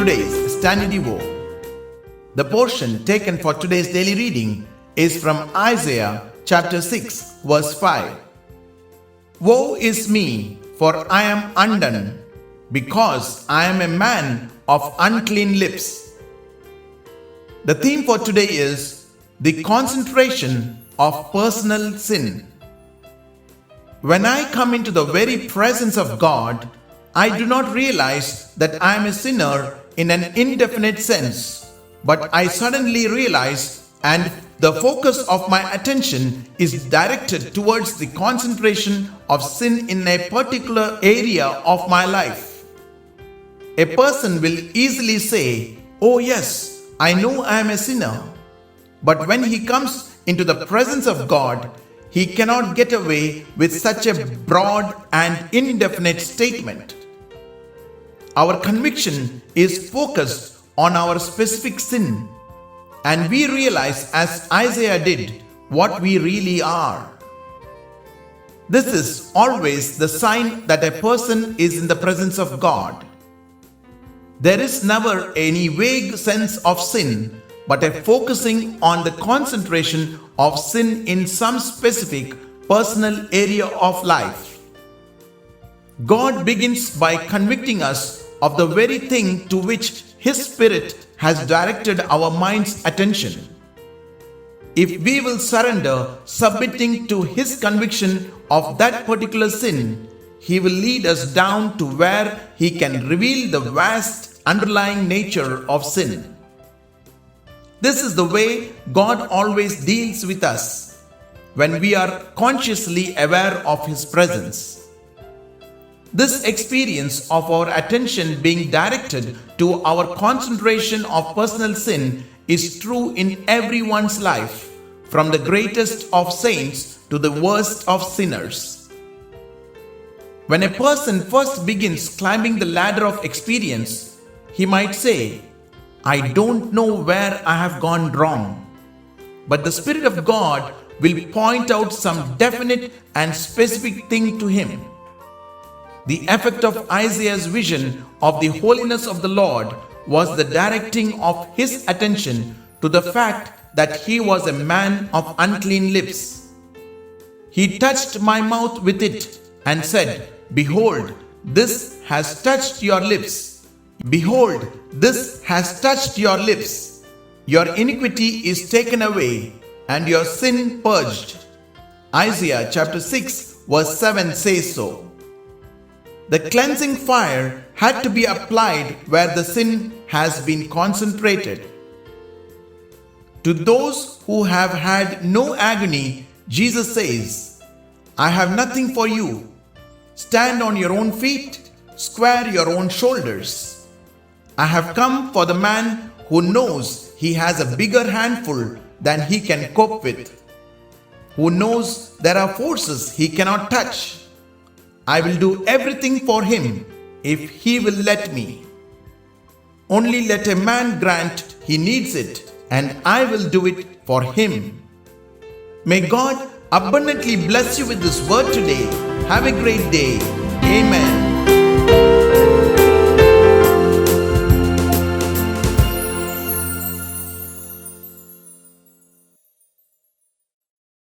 today's StannieDevo. The portion taken for today's daily reading is from Isaiah chapter 6 verse 5. Woe is me, for I am undone, because I am a man of unclean lips. The theme for today is the concentration of personal sin. When I come into the very presence of God, I do not realize that I am a sinner in an indefinite sense, but I suddenly realize, and the focus of my attention is directed towards the concentration of sin in a particular area of my life. A person will easily say, "Oh yes, I know I am a sinner." But when he comes into the presence of God, he cannot get away with such a broad and indefinite statement. Our conviction is focused on our specific sin, and we realize, as Isaiah did, what we really are. This is always the sign that a person is in the presence of God. There is never any vague sense of sin, but a focusing on the concentration of sin in some specific personal area of life. God begins by convicting us of the very thing to which His Spirit has directed our mind's attention. If we will surrender, submitting to His conviction of that particular sin, He will lead us down to where He can reveal the vast underlying nature of sin. This is the way God always deals with us when we are consciously aware of His presence. This experience of our attention being directed to our concentration of personal sin is true in everyone's life, from the greatest of saints to the worst of sinners. When a person first begins climbing the ladder of experience, he might say, "I don't know where I have gone wrong." But the Spirit of God will point out some definite and specific thing to him. The effect of Isaiah's vision of the holiness of the Lord was the directing of his attention to the fact that he was a man of unclean lips. He touched my mouth with it and said, "Behold, this has touched your lips. Behold, this has touched your lips. Your iniquity is taken away, and your sin purged." Isaiah chapter 6 verse 7 says so. The cleansing fire had to be applied where the sin has been concentrated. To those who have had no agony, Jesus says, "I have nothing for you. Stand on your own feet, square your own shoulders. I have come for the man who knows he has a bigger handful than he can cope with, who knows there are forces he cannot touch. I will do everything for him if he will let me. Only let a man grant he needs it, and I will do it for him." May God abundantly bless you with this word today. Have a great day. Amen.